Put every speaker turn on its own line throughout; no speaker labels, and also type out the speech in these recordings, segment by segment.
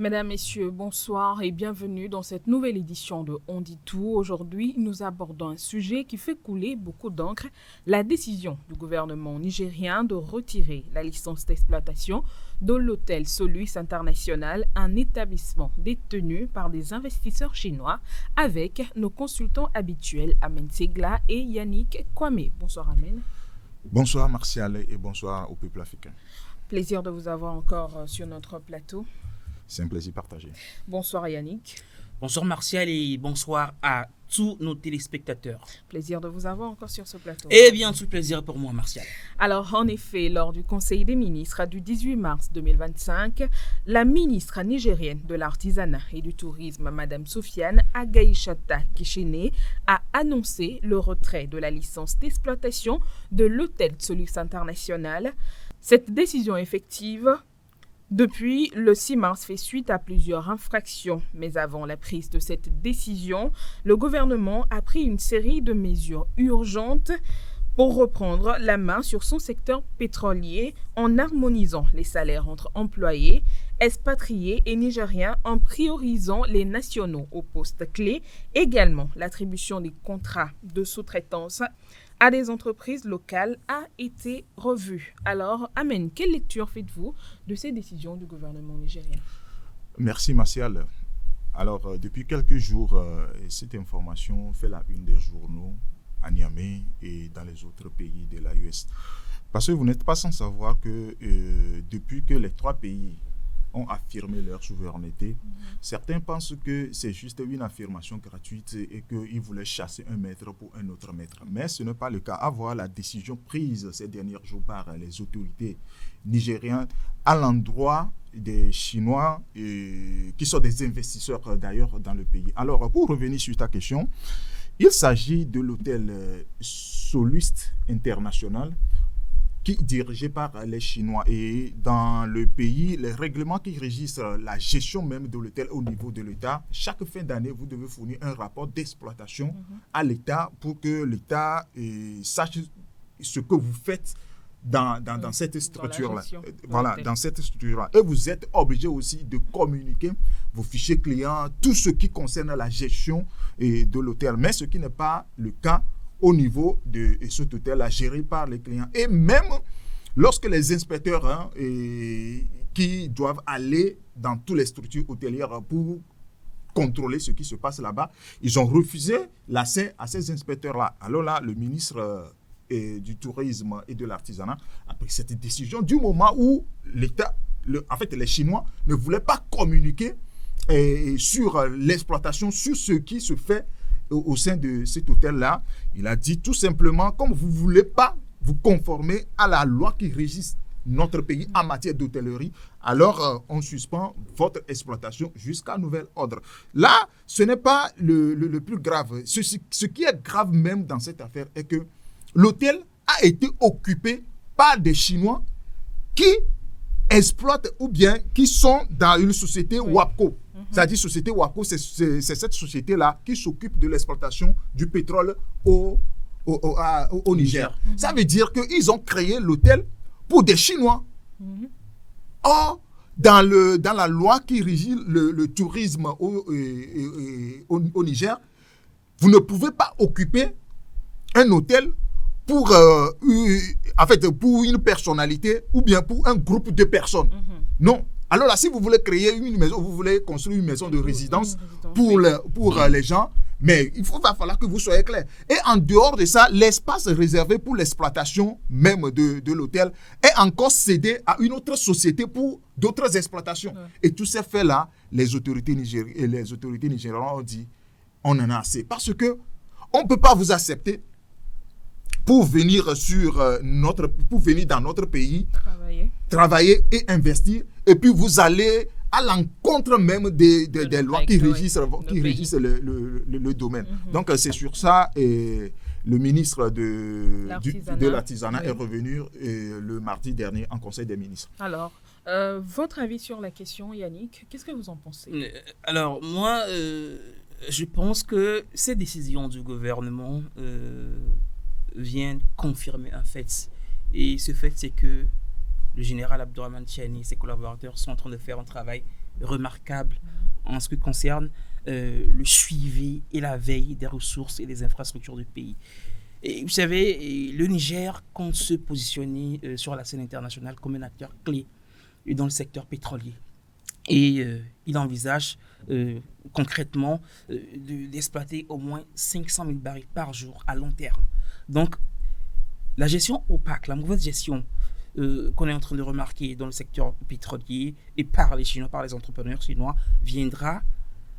Mesdames, Messieurs, bonsoir et bienvenue dans cette nouvelle édition de On dit tout. Aujourd'hui, nous abordons un sujet qui fait couler beaucoup d'encre, la décision du gouvernement nigérien de retirer la licence d'exploitation de l'hôtel Solus International, un établissement détenu par des investisseurs chinois, avec nos consultants habituels Amen Segla et Yannick Kwame. Bonsoir Amen.
Bonsoir Martial et bonsoir au peuple africain.
Plaisir de vous avoir encore sur notre plateau.
C'est un plaisir partagé.
Bonsoir Yannick.
Bonsoir Martial et bonsoir à tous nos téléspectateurs.
Plaisir de vous avoir encore sur ce plateau.
Eh bien, tout plaisir pour moi Martial.
Alors, en effet, lors du Conseil des ministres du 18 mars 2025, la ministre nigérienne de l'Artisanat et du Tourisme, Madame Sofiane Agaïchata Kishene, a annoncé le retrait de la licence d'exploitation de l'hôtel Solus International. Cette décision effective depuis le 6 mars fait suite à plusieurs infractions. Mais avant la prise de cette décision, le gouvernement a pris une série de mesures urgentes pour reprendre la main sur son secteur pétrolier en harmonisant les salaires entre employés, expatriés et nigériens, en priorisant les nationaux aux postes clés. Également, l'attribution des contrats de sous-traitance à des entreprises locales a été revue. Alors, Amen, quelle lecture faites-vous de ces décisions du gouvernement nigérien?
Merci Martial. Alors, depuis quelques jours, cette information fait la une des journaux à Niamey et dans les autres pays de l'AES. Parce que vous n'êtes pas sans savoir que depuis que les trois pays ont affirmé leur souveraineté, certains pensent que c'est juste une affirmation gratuite et qu'ils voulaient chasser un maître pour un autre maître. Mais ce n'est pas le cas. À voir la décision prise ces derniers jours par les autorités nigériennes à l'endroit des Chinois qui sont des investisseurs d'ailleurs dans le pays. Alors, pour revenir sur ta question, il s'agit de l'hôtel Solus International qui est dirigé par les Chinois. Et dans le pays, les règlements qui régissent la gestion même de l'hôtel au niveau de l'État, chaque fin d'année, vous devez fournir un rapport d'exploitation à l'État pour que l'État sache ce que vous faites dans cette structure-là. Voilà, dans cette structure-là. Et vous êtes obligé aussi de communiquer vos fichiers clients, tout ce qui concerne la gestion de l'hôtel. Mais ce qui n'est pas le cas au niveau de cet hôtel géré par les clients. Et même lorsque les inspecteurs qui doivent aller dans toutes les structures hôtelières pour contrôler ce qui se passe là-bas, ils ont refusé l'accès à ces inspecteurs-là. Alors là, le ministre du Tourisme et de l'Artisanat a pris cette décision du moment où l'État, en fait les Chinois, ne voulaient pas communiquer sur l'exploitation, sur ce qui se fait au sein de cet hôtel-là. Il a dit tout simplement, comme vous ne voulez pas vous conformer à la loi qui régisse notre pays en matière d'hôtellerie, alors on suspend votre exploitation jusqu'à nouvel ordre. Là, ce n'est pas le plus grave. Ce qui est grave même dans cette affaire est que l'hôtel a été occupé par des Chinois qui exploitent ou bien qui sont dans une société WAPCO. C'est-à-dire société WAPCO, c'est cette société-là qui s'occupe de l'exploitation du pétrole au Niger. Ça veut dire qu'ils ont créé l'hôtel pour des Chinois. Or, dans la loi qui régit le tourisme au Niger, vous ne pouvez pas occuper un hôtel pour une personnalité ou bien pour un groupe de personnes. Non. Alors là, si vous voulez créer une maison, vous voulez construire une maison de résidence pour les gens, mais va falloir que vous soyez clair. Et en dehors de ça, l'espace réservé pour l'exploitation même de l'hôtel est encore cédé à une autre société pour d'autres exploitations. Et tous ces faits-là, les autorités nigériennes ont dit, on en a assez. Parce que on ne peut pas vous accepter pour venir dans notre pays, travailler et investir, et puis vous allez à l'encontre même des lois qui régissent le domaine. Donc c'est sur ça et le ministre de l'Artisanat est revenu le mardi dernier en Conseil des ministres.
Alors, votre avis sur la question, Yannick, qu'est-ce que vous en pensez?
Alors moi, je pense que ces décisions du gouvernement vient confirmer un fait. Et ce fait, c'est que le général Abdourahmane Tiani et ses collaborateurs sont en train de faire un travail remarquable en ce qui concerne le suivi et la veille des ressources et des infrastructures du pays. Et vous savez, le Niger compte se positionner sur la scène internationale comme un acteur clé dans le secteur pétrolier. Et il envisage concrètement d'exploiter au moins 500 000 barils par jour à long terme. Donc, la gestion opaque, la mauvaise gestion qu'on est en train de remarquer dans le secteur pétrolier et par les Chinois, par les entrepreneurs chinois, viendra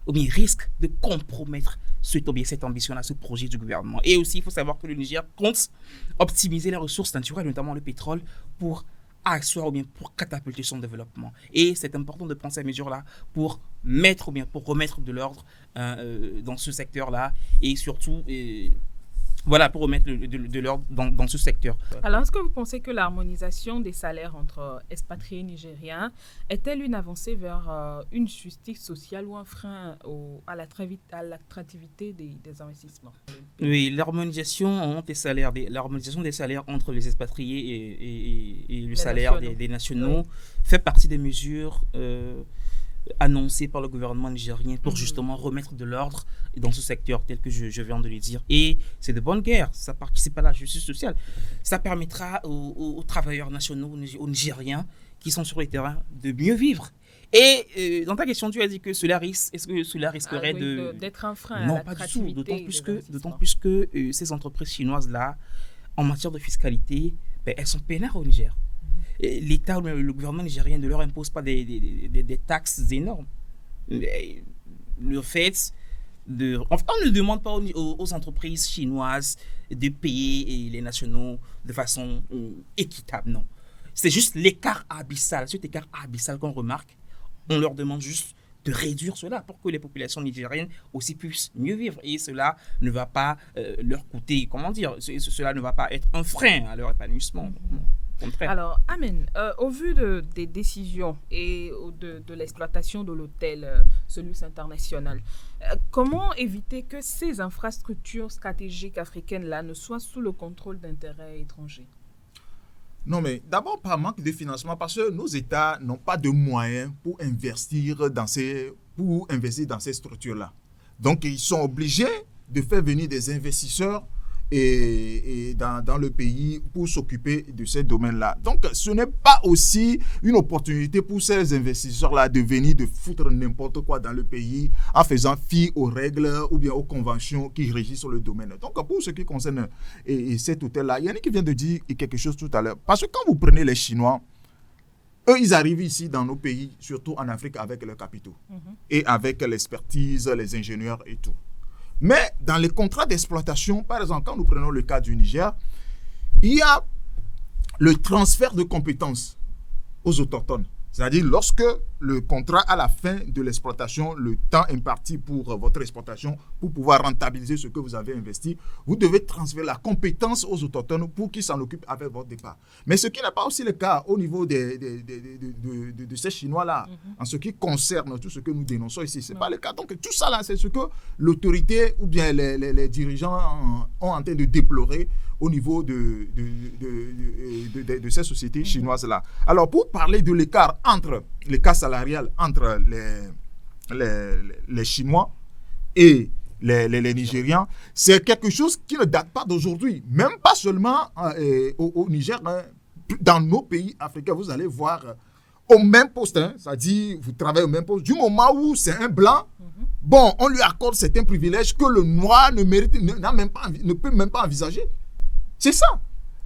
ou bien risque de compromettre cette ambition-là, ce projet du gouvernement. Et aussi, il faut savoir que le Niger compte optimiser les ressources naturelles, notamment le pétrole, pour asseoir ou bien pour catapulter son développement. Et c'est important de prendre ces mesures-là pour mettre ou bien pour remettre de l'ordre dans ce secteur-là et surtout voilà, pour remettre de l'ordre dans ce secteur.
Alors, est-ce que vous pensez que l'harmonisation des salaires entre expatriés nigériens est-elle une avancée vers une justice sociale ou un frein à l'attractivité des investissements?
Oui, l'harmonisation des salaires entre les expatriés et le salaire des nationaux fait partie des mesures annoncé par le gouvernement nigérien pour justement remettre de l'ordre dans ce secteur tel que je viens de le dire. Et c'est de bonne guerre, ça participe à la justice sociale. Ça permettra aux travailleurs nationaux, aux Nigériens qui sont sur le terrain de mieux vivre. Et dans ta question, tu as dit que est-ce que cela risquerait
d'être un frein?
Non, pas du tout. D'autant plus que ces entreprises chinoises-là, en matière de fiscalité, elles sont peinards au Niger. L'État, le gouvernement nigérien ne leur impose pas des taxes énormes. Le fait on ne demande pas aux entreprises chinoises de payer les nationaux de façon équitable, non. C'est juste l'écart abyssal, cet écart abyssal qu'on remarque. On leur demande juste de réduire cela pour que les populations nigériennes aussi puissent mieux vivre. Et cela ne va pas leur coûter, cela ne va pas être un frein à leur épanouissement.
Alors, Amen, au vu des décisions et de l'exploitation de l'hôtel Solus International, comment éviter que ces infrastructures stratégiques africaines-là ne soient sous le contrôle d'intérêts étrangers?
Non, mais d'abord par manque de financement, parce que nos États n'ont pas de moyens pour investir dans ces structures-là. Donc, ils sont obligés de faire venir des investisseurs et dans le pays pour s'occuper de ces domaines-là. Donc, ce n'est pas aussi une opportunité pour ces investisseurs-là de venir de foutre n'importe quoi dans le pays en faisant fi aux règles ou bien aux conventions qui régissent le domaine. Donc, pour ce qui concerne cet hôtel-là, il y en a qui vient de dire quelque chose tout à l'heure. Parce que quand vous prenez les Chinois, eux, ils arrivent ici dans nos pays, surtout en Afrique, avec leurs capitaux et avec l'expertise, les ingénieurs et tout. Mais dans les contrats d'exploitation, par exemple, quand nous prenons le cas du Niger, il y a le transfert de compétences aux autochtones. C'est-à-dire, lorsque le contrat, à la fin de l'exploitation, le temps imparti pour votre exploitation, pour pouvoir rentabiliser ce que vous avez investi, vous devez transférer la compétence aux autochtones pour qu'ils s'en occupent avec votre départ. Mais ce qui n'est pas aussi le cas au niveau de ces Chinois-là, en ce qui concerne tout ce que nous dénonçons ici. Ce n'est pas le cas. Donc, tout ça, là, c'est ce que l'autorité ou bien les dirigeants ont en train de déplorer au niveau de ces sociétés chinoises-là. Alors, pour parler de l'écart salarial entre les Chinois et les Nigérians, c'est quelque chose qui ne date pas d'aujourd'hui. Même pas seulement au Niger, hein. Dans nos pays africains, vous allez voir au même poste, hein, c'est-à-dire vous travaillez au même poste. Du moment où c'est un blanc, bon, on lui accorde certains privilèges que le noir ne peut même pas envisager. C'est ça.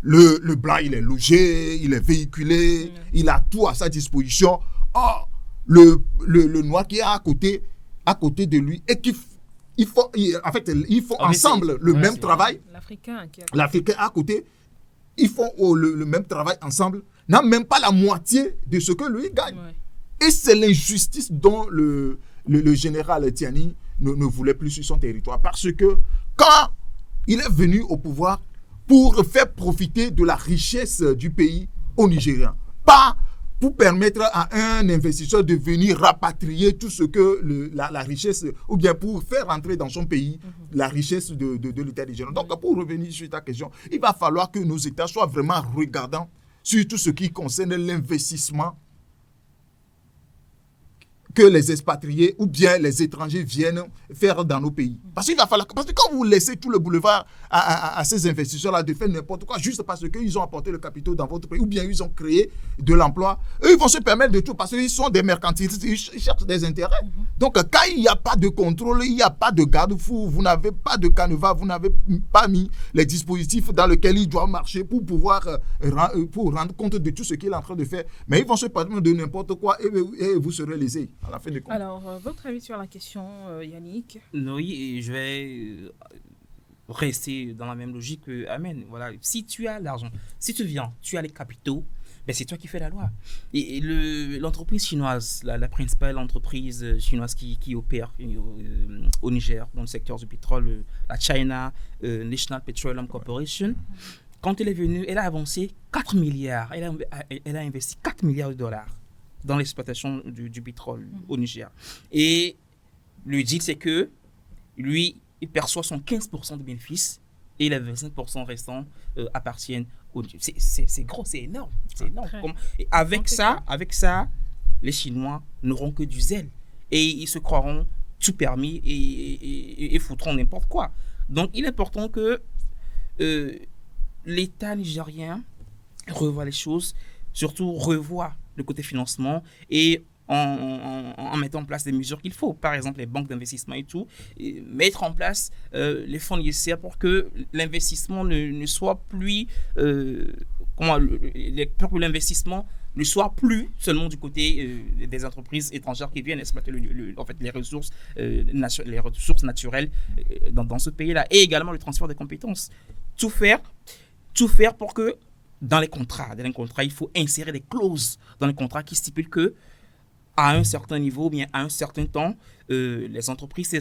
Le blanc, il est logé, il est véhiculé, il a tout à sa disposition. Or, le noir qui est à côté de lui et ils font ensemble le même travail.
L'Africain
à côté, ils font le même travail ensemble, n'a même pas la moitié de ce que lui gagne. Ouais. Et c'est l'injustice dont le général Tiani ne voulait plus sur son territoire. Parce que quand il est venu au pouvoir pour faire profiter de la richesse du pays aux Nigériens, pas pour permettre à un investisseur de venir rapatrier tout ce que la richesse, ou bien pour faire entrer dans son pays la richesse de l'État nigérien. Donc, pour revenir sur ta question, il va falloir que nos États soient vraiment regardants sur tout ce qui concerne l'investissement que les expatriés ou bien les étrangers viennent faire dans nos pays. Parce qu'il va falloir, parce que quand vous laissez tout le boulevard à ces investisseurs-là de faire n'importe quoi, juste parce qu'ils ont apporté le capital dans votre pays, ou bien ils ont créé de l'emploi, eux, ils vont se permettre de tout, parce qu'ils sont des mercantilistes, ils cherchent des intérêts. Donc, quand il n'y a pas de contrôle, il n'y a pas de garde-fou, vous n'avez pas de canevas, vous n'avez pas mis les dispositifs dans lesquels ils doivent marcher pour pouvoir pour rendre compte de tout ce qu'il est en train de faire. Mais ils vont se permettre de n'importe quoi et vous serez lésés à la fin de compte.
Alors, votre avis sur la question, Yannick?
Oui, je vais rester dans la même logique que Amen. Voilà. Si tu as l'argent, si tu viens, tu as les capitaux, ben c'est toi qui fais la loi. Et l'entreprise chinoise, la principale entreprise chinoise qui opère au Niger, dans le secteur du pétrole, la China National Petroleum Corporation, quand elle est venue, elle a avancé 4 milliards. Elle a investi 4 milliards de dollars dans l'exploitation du pétrole au Niger. Et le deal, c'est que lui, il perçoit son 15% de bénéfices et les 25% restants appartiennent au Niger. C'est gros, c'est énorme. C'est énorme. Et avec ça, les Chinois n'auront que du zèle. Et ils se croiront tout permis et foutront n'importe quoi. Donc, il est important que l'État nigérien revoit les choses, surtout revoit le côté financement et en mettant en place des mesures qu'il faut, par exemple les banques d'investissement et tout, et mettre en place les fonds nécessaires pour que l'investissement ne soit plus pour que l'investissement ne soit plus seulement du côté des entreprises étrangères qui viennent exploiter les ressources naturelles dans ce pays-là, et également le transfert des compétences. Tout faire pour que dans les contrats, il faut insérer des clauses dans les contrats qui stipulent que à un certain niveau, bien à un certain temps, ces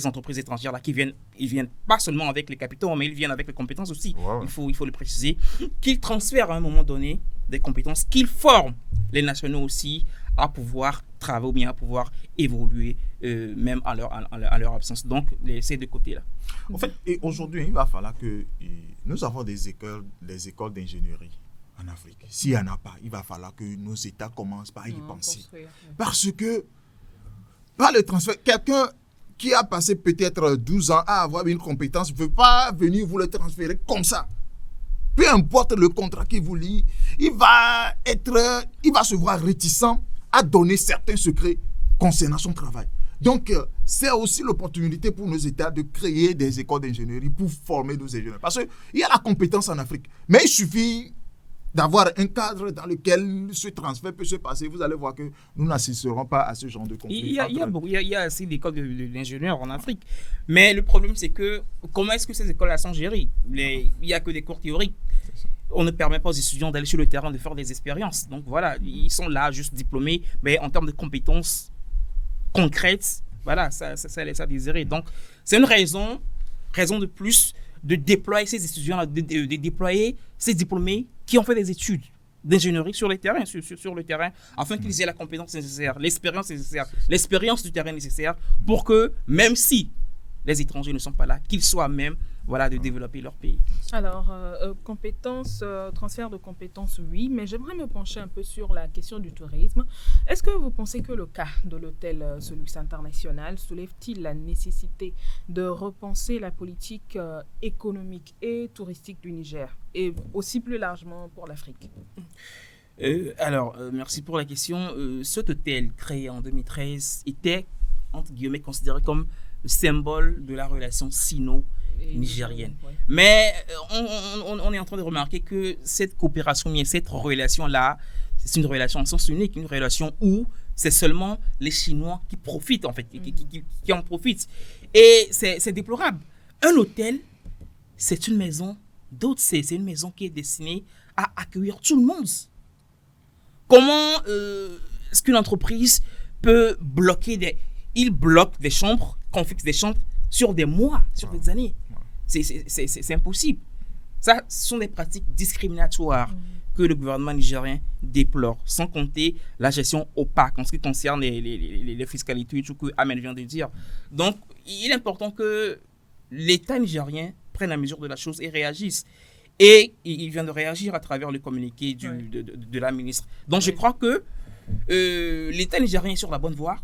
entreprises étrangères là ils viennent pas seulement avec les capitaux, mais ils viennent avec les compétences aussi. Wow. Il faut le préciser, qu'ils transfèrent à un moment donné des compétences, qu'ils forment les nationaux aussi à pouvoir travailler ou bien à pouvoir évoluer même à leur absence. Donc, c'est de côté là.
En fait, et aujourd'hui, il va falloir que nous avons des écoles d'ingénierie en Afrique. S'il n'y en a pas, il va falloir que nos États commencent par y penser. Parce que, par le transfert, quelqu'un qui a passé peut-être 12 ans à avoir une compétence ne veut pas venir vous le transférer comme ça. Peu importe le contrat qu'il vous lie, il va se voir réticent à donner certains secrets concernant son travail. Donc, c'est aussi l'opportunité pour nos États de créer des écoles d'ingénierie pour former nos ingénieurs. Parce qu'il y a la compétence en Afrique, mais il suffit d'avoir un cadre dans lequel ce transfert peut se passer. Vous allez voir que nous n'assisterons pas à ce genre de conflit.
Il y a assez d'écoles d'ingénieurs en Afrique. Mais le problème, c'est que comment est-ce que ces écoles-là sont gérées? Il n'y a que des cours théoriques. On ne permet pas aux étudiants d'aller sur le terrain, de faire des expériences. Donc voilà, ils sont là juste diplômés, mais en termes de compétences concrètes, voilà, ça laisse à désirer. Donc c'est une raison de plus de déployer ces étudiants, de déployer ces diplômés qui ont fait des études d'ingénierie sur le terrain, afin qu'ils aient la compétence nécessaire, l'expérience du terrain nécessaire pour que, même si les étrangers ne sont pas là, qu'ils soient même de développer leur pays.
Alors, transfert de compétences, oui, mais j'aimerais me pencher un peu sur la question du tourisme. Est-ce que vous pensez que le cas de l'hôtel Soluce International soulève-t-il la nécessité de repenser la politique économique et touristique du Niger, et aussi plus largement pour l'Afrique?
Merci pour la question. Cet hôtel créé en 2013 était, entre guillemets, considéré comme le symbole de la relation sino-nigérienne. Ouais. Mais on est en train de remarquer que cette coopération, cette relation-là, c'est une relation en sens unique, une relation où c'est seulement les Chinois qui profitent, en fait, qui en profitent. Et c'est déplorable. Un hôtel, c'est une maison d'hôtes, c'est une maison qui est destinée à accueillir tout le monde. Comment est-ce qu'une entreprise peut bloquer Il bloque des chambres, fixe des chambres sur des mois, sur des années. C'est impossible. Ça, ce sont des pratiques discriminatoires que le gouvernement nigérien déplore, sans compter la gestion opaque en ce qui concerne les fiscalités, tout ce que Amen vient de dire. Donc, il est important que l'État nigérien prenne la mesure de la chose et réagisse. Et il vient de réagir à travers le communiqué de la ministre. Donc, je crois que l'État nigérien est sur la bonne voie,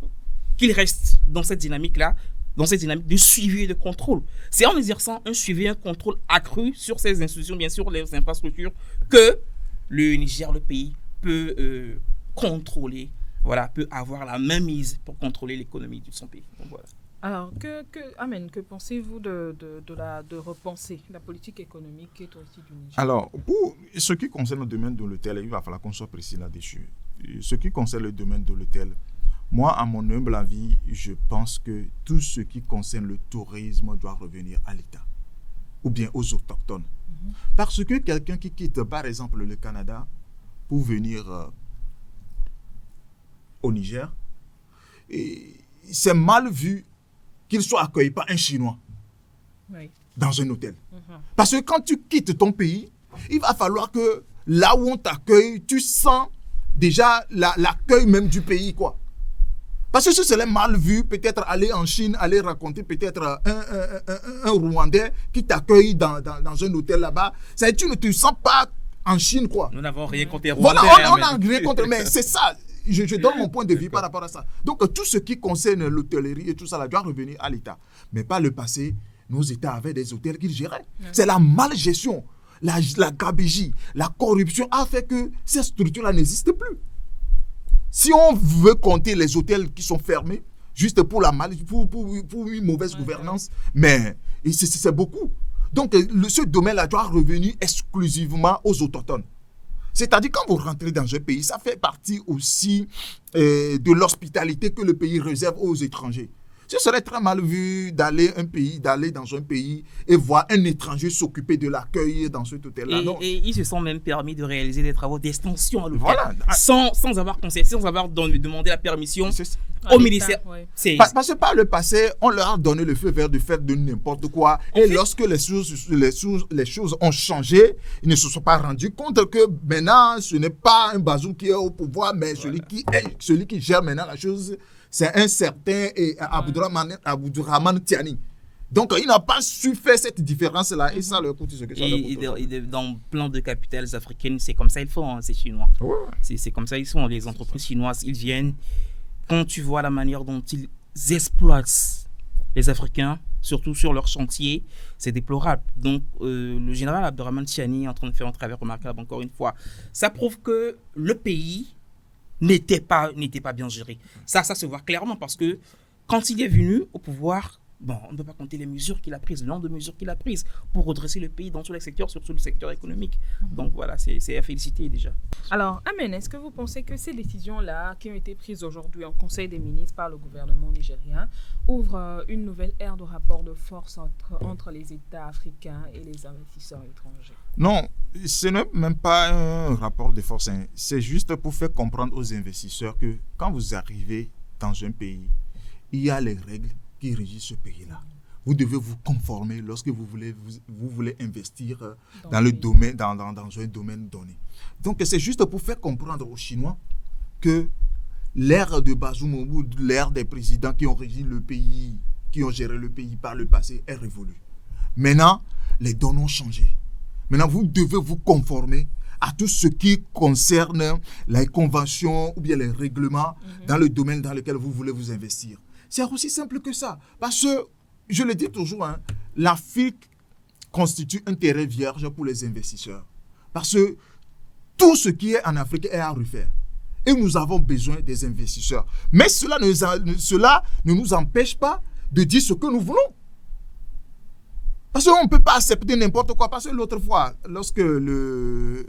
qu'il reste dans cette dynamique-là, dans cette dynamique de suivi et de contrôle. C'est en exerçant un suivi et un contrôle accru sur ces institutions, bien sûr, les infrastructures, que le Niger, le pays, peut contrôler, voilà, peut avoir la mainmise pour contrôler l'économie de son pays. Donc, voilà.
Alors, Amen, que pensez-vous de repenser la politique économique et touristique du Niger?
Alors, pour ce qui concerne le domaine de l'hôtel, il va falloir qu'on soit précis là-dessus. Ce qui concerne le domaine de l'hôtel, moi, à mon humble avis, je pense que tout ce qui concerne le tourisme doit revenir à l'État ou bien aux autochtones. Parce que quelqu'un qui quitte, par exemple, le Canada pour venir au Niger, c'est mal vu qu'il soit accueilli par un Chinois dans un hôtel. Parce que quand tu quittes ton pays, il va falloir que là où on t'accueille, tu sens déjà l'accueil même du pays, quoi. Parce que ce serait mal vu, peut-être aller en Chine, aller raconter peut-être un Rwandais qui t'accueille dans un hôtel là-bas. Ça, tu ne te sens pas en Chine, quoi.
Nous n'avons rien contre les Rwandais.
Voilà, on n'a rien contre, mais c'est ça. Je donne mon point de vue par rapport à ça. Donc, tout ce qui concerne l'hôtellerie et tout ça, là, doit revenir à l'État. Mais par le passé, nos États avaient des hôtels qu'ils géraient. C'est la malgestion, la gabegie, la corruption a fait que ces structures-là n'existent plus. Si on veut compter les hôtels qui sont fermés, juste pour une mauvaise gouvernance, mais c'est beaucoup. Donc, ce domaine-là doit revenir exclusivement aux autochtones. C'est-à-dire, quand vous rentrez dans un pays, ça fait partie aussi de l'hospitalité que le pays réserve aux étrangers. Ce serait très mal vu d'aller dans un pays et voir un étranger s'occuper de l'accueil dans cet hôtel-là.
Et ils se sont même permis de réaliser des travaux d'extension à l'hôtel, voilà, sans avoir conseillé, sans avoir demandé la permission au ministère. Ouais.
Parce que par le passé, on leur a donné le feu vert de faire de n'importe quoi. Et lorsque les choses ont changé, ils ne se sont pas rendus compte que maintenant, ce n'est pas un Bazoum qui est au pouvoir, mais celui qui gère maintenant la chose, c'est un certain Abdourahmane Tiani. Donc, il n'a pas su faire cette différence-là. Et ça leur coûte ce que ça leur coûte.
Dans plein de capitales africaines, c'est comme ça ils font, hein, ces Chinois. Ouais. C'est comme ça ils sont. Les entreprises chinoises, ils viennent. Quand tu vois la manière dont ils exploitent les Africains, surtout sur leur chantier, c'est déplorable. Donc, le général Abdourahmane Tiani est en train de faire un travail remarquable, encore une fois. Ça prouve que le pays n'était pas bien géré. Ça se voit clairement parce que quand il est venu au pouvoir, on ne peut pas compter les mesures qu'il a prises, le nombre de mesures qu'il a prises pour redresser le pays dans tous les secteurs, surtout le secteur économique. Donc voilà, c'est à féliciter déjà.
Alors, Amen, est-ce que vous pensez que ces décisions-là qui ont été prises aujourd'hui en Conseil des ministres par le gouvernement nigérien ouvrent une nouvelle ère de rapport de force entre les États africains et les investisseurs étrangers?
Non, ce n'est même pas un rapport de force. C'est juste pour faire comprendre aux investisseurs que quand vous arrivez dans un pays, il y a les règles qui régissent ce pays-là. Vous devez vous conformer lorsque vous voulez investir dans un domaine donné. Donc, c'est juste pour faire comprendre aux Chinois que l'ère de Bazoum ou l'ère des présidents qui ont régi le pays, qui ont géré le pays par le passé est révolue. Maintenant, les données ont changé. Maintenant, vous devez vous conformer à tout ce qui concerne les conventions ou bien les règlements dans le domaine dans lequel vous voulez vous investir. C'est aussi simple que ça. Parce que, je le dis toujours, l'Afrique constitue un terrain vierge pour les investisseurs. Parce que tout ce qui est en Afrique est à refaire. Et nous avons besoin des investisseurs. Mais cela ne nous empêche pas de dire ce que nous voulons. Parce qu'on ne peut pas accepter n'importe quoi. Parce que l'autre fois, lorsque les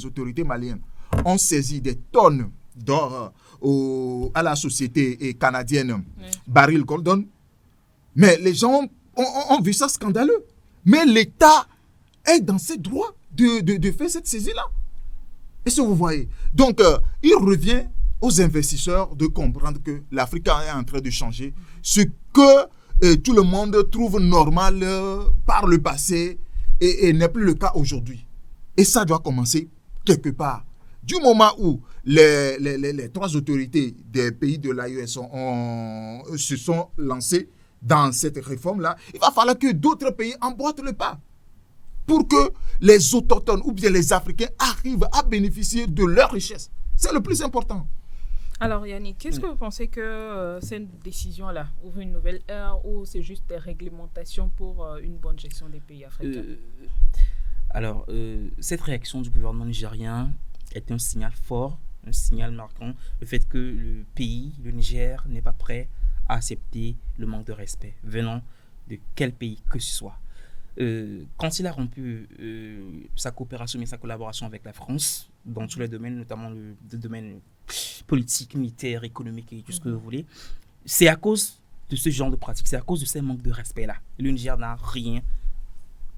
autorités maliennes ont saisi des tonnes d'or à la société canadienne Barrick Gold, mais les gens ont vu ça scandaleux. Mais l'État est dans ses droits de faire cette saisie-là. Est-ce que vous voyez? Donc, il revient aux investisseurs de comprendre que l'Afrique est en train de changer. Ce que tout le monde trouve normal par le passé et n'est plus le cas aujourd'hui. Et ça doit commencer quelque part. Du moment où les trois autorités des pays de l'AES se sont lancées dans cette réforme-là, il va falloir que d'autres pays emboîtent le pas pour que les autochtones ou bien les Africains arrivent à bénéficier de leurs richesses. C'est le plus important.
Alors Yannick, qu'est-ce que vous pensez que cette décision-là ouvre une nouvelle ère ou c'est juste des réglementations pour une bonne gestion des pays africains?
Cette réaction du gouvernement nigérien est un signal fort, un signal marquant, le fait que le pays, le Niger, n'est pas prêt à accepter le manque de respect venant de quel pays que ce soit. Quand il a rompu sa coopération et sa collaboration avec la France, dans tous les domaines, notamment le domaine politique, militaire, économique et tout ce que vous voulez, c'est à cause de ce genre de pratique, c'est à cause de ces manques de respect-là. Le Niger n'a rien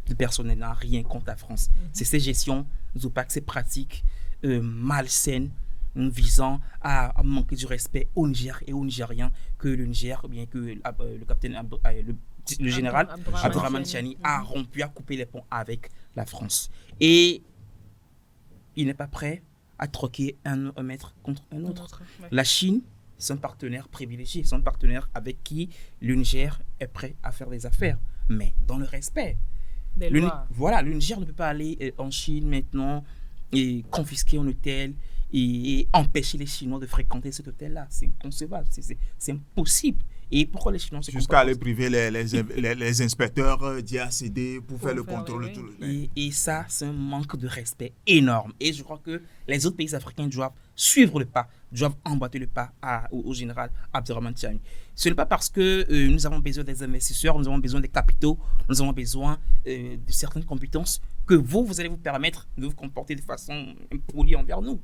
de personnel, n'a rien contre la France. C'est ces gestions opaques, ces pratiques malsaines visant à manquer du respect au Niger et aux Nigériens que le Niger, bien que le capitaine, le général Abdourahmane Tiani a rompu, a coupé les ponts avec la France. Et il n'est pas prêt à troquer un maître contre un autre. La Chine, c'est un partenaire privilégié, c'est un partenaire avec qui le Niger est prêt à faire des affaires, mais dans le respect. Voilà, le Niger ne peut pas aller en Chine maintenant et confisquer un hôtel et empêcher les Chinois de fréquenter cet hôtel-là. C'est inconcevable, c'est impossible. Et pourquoi les Chinois se
jusqu'à aller priver les inspecteurs d'y accéder pour faire le contrôle.
Et ça, c'est un manque de respect énorme. Et je crois que les autres pays africains doivent suivre le pas, doivent emboîter le pas au général Abdourahmane Tiani. Ce n'est pas parce que nous avons besoin des investisseurs, nous avons besoin des capitaux, nous avons besoin de certaines compétences que vous allez vous permettre de vous comporter de façon impolie envers nous.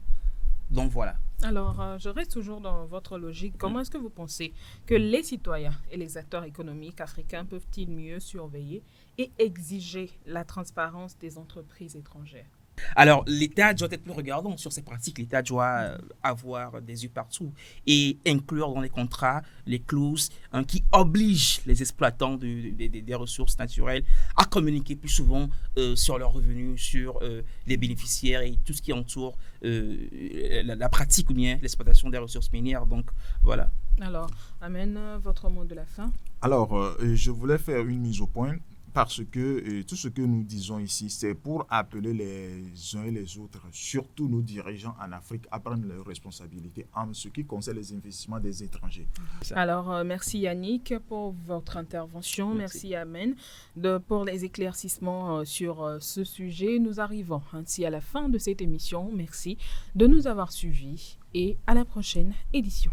Donc voilà.
Alors, je reste toujours dans votre logique. Comment est-ce que vous pensez que les citoyens et les acteurs économiques africains peuvent-ils mieux surveiller et exiger la transparence des entreprises étrangères?
Alors, l'État doit être plus regardant sur ces pratiques. L'État doit avoir des yeux partout et inclure dans les contrats les clauses qui obligent les exploitants des ressources naturelles à communiquer plus souvent sur leurs revenus, sur les bénéficiaires et tout ce qui entoure la pratique ou bien l'exploitation des ressources minières. Donc, voilà.
Alors, Amen, votre mot de la fin.
Alors, je voulais faire une mise au point. Parce que tout ce que nous disons ici, c'est pour appeler les uns et les autres, surtout nos dirigeants en Afrique, à prendre leurs responsabilités en ce qui concerne les investissements des étrangers.
Alors, merci Yannick pour votre intervention. Merci Amen pour les éclaircissements sur ce sujet. Nous arrivons ainsi à la fin de cette émission. Merci de nous avoir suivis et à la prochaine édition.